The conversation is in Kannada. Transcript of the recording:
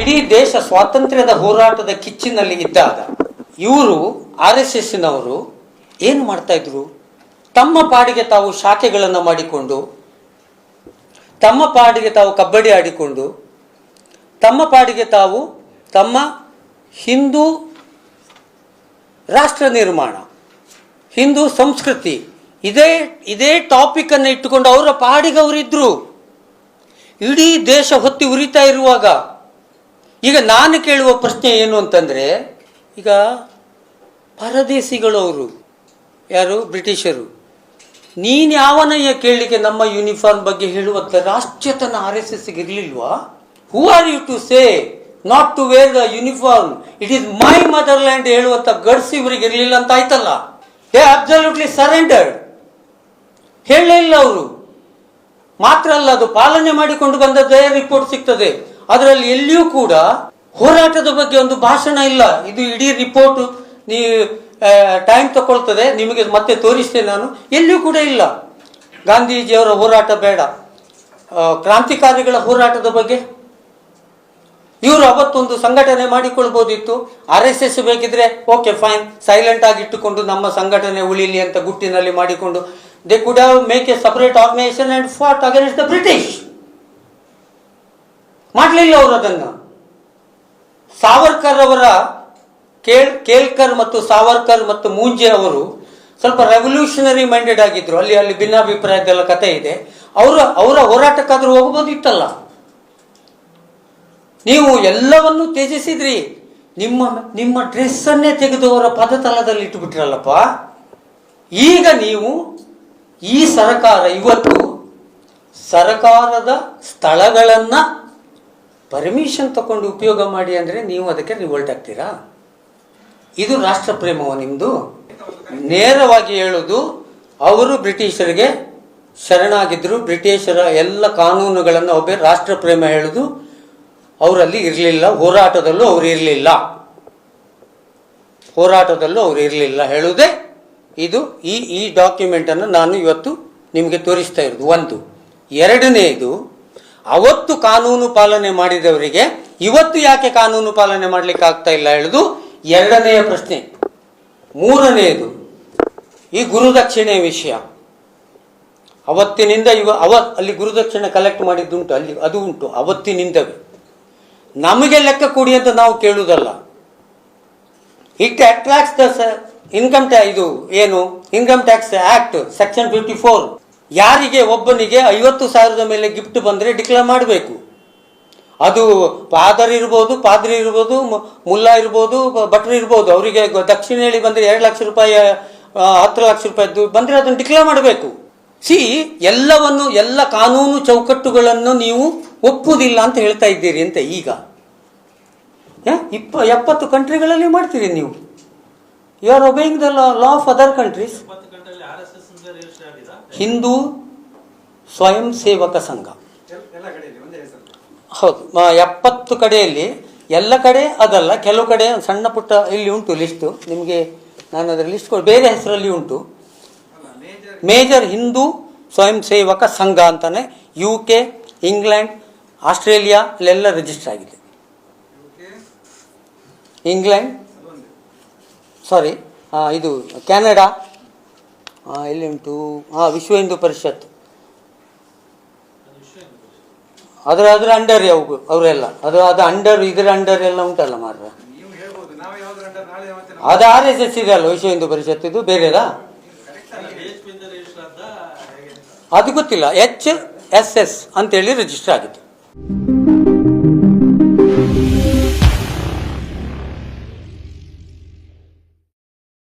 ಇಡೀ ದೇಶ ಸ್ವಾತಂತ್ರ್ಯದ ಹೋರಾಟದ ಕಿಚ್ಚಿನಲ್ಲಿ ಇದ್ದಾಗ ಇವರು RSSನವರು ಏನು ಮಾಡ್ತಾ ಇದ್ರು? ತಮ್ಮ ಪಾಡಿಗೆ ತಾವು ಶಾಖೆಗಳನ್ನು ಮಾಡಿಕೊಂಡು, ತಮ್ಮ ಪಾಡಿಗೆ ತಾವು ಕಬಡ್ಡಿ ಆಡಿಕೊಂಡು, ತಮ್ಮ ಪಾಡಿಗೆ ತಾವು ತಮ್ಮ ಹಿಂದೂ ರಾಷ್ಟ್ರ ನಿರ್ಮಾಣ, ಹಿಂದೂ ಸಂಸ್ಕೃತಿ ಇದೇ ಟಾಪಿಕನ್ನು ಇಟ್ಟುಕೊಂಡು ಅವರ ಪಾಡಿಗೆ ಅವರಿದ್ರು. ಇಡೀ ದೇಶ ಹೊತ್ತಿ ಉರಿತಾ ಇರುವಾಗ ಈಗ ನಾನು ಕೇಳುವ ಪ್ರಶ್ನೆ ಏನು ಅಂತಂದರೆ, ಈಗ ಪರದೇಶಿಗಳು ಅವರು ಯಾರು? ಬ್ರಿಟಿಷರು. ನೀನು ಯಾವನಯ್ಯ ಕೇಳಲಿಕ್ಕೆ ನಮ್ಮ ಯೂನಿಫಾರ್ಮ್ ಬಗ್ಗೆ ಹೇಳುವಂಥ ರಾಷ್ಟ್ರೀಯತನ RSSಗೆ ಇರಲಿಲ್ವಾ? Who are you to say not to wear the uniform, it is my motherland ಹೇಳುವಂಥ ಗಡ್ಸ್ ಇವರಿಗೆ ಇರಲಿಲ್ಲ ಅಂತ ಆಯ್ತಲ್ಲ. They absolutely surrendered. ಹೇಳಲೇ ಇಲ್ಲ ಅವರು. ಮಾತ್ರ ಅಲ್ಲ, ಅದು ಪಾಲನೆ ಮಾಡಿಕೊಂಡು ಬಂದದ್ದೇ ರಿಪೋರ್ಟ್ ಸಿಗ್ತದೆ. ಅದರಲ್ಲಿ ಎಲ್ಲಿಯೂ ಕೂಡ ಹೋರಾಟದ ಬಗ್ಗೆ ಒಂದು ಭಾಷಣ ಇಲ್ಲ. ಇದು ಇಡೀ ರಿಪೋರ್ಟ್ ಟೈಮ್ ತಗೊಳ್ತದೆ, ನಿಮಗೆ ಮತ್ತೆ ತೋರಿಸ್ತೇನೆ ನಾನು. ಎಲ್ಲಿಯೂ ಕೂಡ ಇಲ್ಲ ಗಾಂಧೀಜಿಯವರ ಹೋರಾಟ ಬೇಡ, ಕ್ರಾಂತಿಕಾರಿಗಳ ಹೋರಾಟದ ಬಗ್ಗೆ. ಇವರು ಅವತ್ತೊಂದು ಸಂಘಟನೆ ಮಾಡಿಕೊಳ್ಬೋದಿತ್ತು. RSS ಬೇಕಿದ್ರೆ ಓಕೆ ಫೈನ್, ಸೈಲೆಂಟ್ ಆಗಿ ಇಟ್ಟುಕೊಂಡು ನಮ್ಮ ಸಂಘಟನೆ ಉಳಿಲಿ ಅಂತ ಗುಟ್ಟಿನಲ್ಲಿ ಮಾಡಿಕೊಂಡು they could have make a separate organisation and fought against the British. ಮಾಡಲಿಲ್ಲ ಅವರು ಅದನ್ನು. ಸಾವರ್ಕರ್ ಅವರ ಕೇಳ್ಕರ್ ಮತ್ತು ಸಾವರ್ಕರ್ ಮತ್ತು ಮೂಂಜೆ ಅವರು ಸ್ವಲ್ಪ ರೆವಲ್ಯೂಷನರಿ ಮೈಂಡೆಡ್ ಆಗಿದ್ರು. ಅಲ್ಲಿ ಭಿನ್ನಾಭಿಪ್ರಾಯದೆಲ್ಲ ಕಥೆ ಇದೆ. ಅವರ ಹೋರಾಟಕ್ಕಾದ್ರೂ ಹೋಗ್ಬೋದಿತ್ತಲ್ಲ. ನೀವು ಎಲ್ಲವನ್ನೂ ತ್ಯಜಿಸಿದ್ರಿ. ನಿಮ್ಮ ಡ್ರೆಸ್ಸನ್ನೇ ತೆಗೆದು ಅವರ ಪದತಲದಲ್ಲಿ ಇಟ್ಟುಬಿಟ್ರಲ್ಲಪ್ಪ. ಈಗ ನೀವು ಈ ಸರ್ಕಾರ ಇವತ್ತು ಸರ್ಕಾರದ ಸ್ಥಳಗಳನ್ನು ಪರ್ಮಿಷನ್ ತಗೊಂಡು ಉಪಯೋಗ ಮಾಡಿ ಅಂದರೆ ನೀವು ಅದಕ್ಕೆ ರಿವೋಲ್ಟ್ ಆಗ್ತೀರಾ? ಇದು ರಾಷ್ಟ್ರ ಪ್ರೇಮವ ನಿಮ್ಮದು? ನೇರವಾಗಿ ಹೇಳೋದು, ಅವರು ಬ್ರಿಟಿಷರಿಗೆ ಶರಣಾಗಿದ್ದರು. ಬ್ರಿಟಿಷರ ಎಲ್ಲ ಕಾನೂನುಗಳನ್ನು ಒಬ್ಬ ರಾಷ್ಟ್ರ ಪ್ರೇಮ ಹೇಳೋದು ಅವರಲ್ಲಿ ಇರಲಿಲ್ಲ. ಹೋರಾಟದಲ್ಲೂ ಅವರು ಇರಲಿಲ್ಲ ಹೇಳುವುದೇ ಇದು. ಈ ಡಾಕ್ಯುಮೆಂಟನ್ನು ನಾನು ಇವತ್ತು ನಿಮಗೆ ತೋರಿಸ್ತಾ ಇರೋದು ಒಂದು. ಎರಡನೆಯದು, ಅವತ್ತು ಕಾನೂನು ಪಾಲನೆ ಮಾಡಿದವರಿಗೆ ಇವತ್ತು ಯಾಕೆ ಕಾನೂನು ಪಾಲನೆ ಮಾಡಲಿಕ್ಕೆ ಆಗ್ತಾ ಇಲ್ಲ ಹೇಳುದು ಎರಡನೆಯ ಪ್ರಶ್ನೆ. ಮೂರನೆಯದು, ಈ ಗುರುದಕ್ಷಿಣೆ ವಿಷಯ. ಅವತ್ತಿನಿಂದ ಅಲ್ಲಿ ಗುರುದಕ್ಷಿಣೆ ಕಲೆಕ್ಟ್ ಮಾಡಿದ್ದುಂಟು, ಅಲ್ಲಿ ಅದು ಉಂಟು ಅವತ್ತಿನಿಂದವೇ. ನಮಗೆ ಲೆಕ್ಕ ಕೊಡಿ ಅಂತ ನಾವು ಕೇಳುವುದಲ್ಲ. It attracts the income tax act section 54. ಯಾರಿಗೆ ಒಬ್ಬನಿಗೆ 50,000 ಮೇಲೆ ಗಿಫ್ಟ್ ಬಂದರೆ ಡಿಕ್ಲೇರ್ ಮಾಡಬೇಕು. ಅದು ಪಾದರಿ ಇರ್ಬೋದು, ಮುಲ್ಲಾ ಇರ್ಬೋದು, ಭಟ್ರು ಇರ್ಬೋದು. ಅವರಿಗೆ ದಕ್ಷಿಣ ಹೇಳಿ ಬಂದರೆ 2 ಲಕ್ಷ ರೂಪಾಯಿ 10 ಲಕ್ಷ ರೂಪಾಯಿದ್ದು ಬಂದರೆ ಅದನ್ನು ಡಿಕ್ಲೇರ್ ಮಾಡಬೇಕು. ಎಲ್ಲ ಕಾನೂನು ಚೌಕಟ್ಟುಗಳನ್ನು ನೀವು ಒಪ್ಪುವುದಿಲ್ಲ ಅಂತ ಹೇಳ್ತಾ ಇದ್ದೀರಿ ಅಂತ. ಈಗ 70 ಕಂಟ್ರಿಗಳಲ್ಲಿ ಮಾಡ್ತೀರಿ ನೀವು. You are obeying the law of other countries. Hindu Swayamsevak ಸಂಘ ಹೌದು, 70 ಕಡೆಯಲ್ಲಿ. ಎಲ್ಲ ಕಡೆ ಅದಲ್ಲ, ಕೆಲವು ಕಡೆ ಸಣ್ಣ ಪುಟ್ಟ ಇಲ್ಲಿ ಉಂಟು ಲಿಸ್ಟು. ನಿಮಗೆ ನಾನು ಅದರ ಲಿಸ್ಟ್ ಬೇರೆ ಹೆಸರಲ್ಲಿ ಉಂಟು. ಮೇಜರ್ ಹಿಂದೂ ಸ್ವಯಂ ಸೇವಕ ಸಂಘ ಅಂತಾನೆ UK, ಇಂಗ್ಲೆಂಡ್, ಆಸ್ಟ್ರೇಲಿಯಾ ಅಲ್ಲೆಲ್ಲ ರಿಜಿಸ್ಟರ್ ಆಗಿದೆ. ಇಂಗ್ಲೆಂಡ್ ಇದು ಕೆನಡಾ, ಇಲ್ಲಿ ಉಂಟು. ವಿಶ್ವ ಹಿಂದೂ ಪರಿಷತ್ ಅದರ ಅಂಡರ್ ಅವರೆಲ್ಲ ಅದು ಅಂಡರ್, ಇದರ ಅಂಡರ್ ಎಲ್ಲ ಉಂಟಲ್ಲ ಮಾರ್ರೆ. ಅದು RSS ಇದೆ ಅಲ್ಲ, ವಿಶ್ವ ಹಿಂದೂ ಪರಿಷತ್. ಇದು ಬೇರೆದಾ? ಅದು ಗೊತ್ತಿಲ್ಲ. HSS ಅಂತೇಳಿ ರಿಜಿಸ್ಟರ್ ಆಗಿದೆ.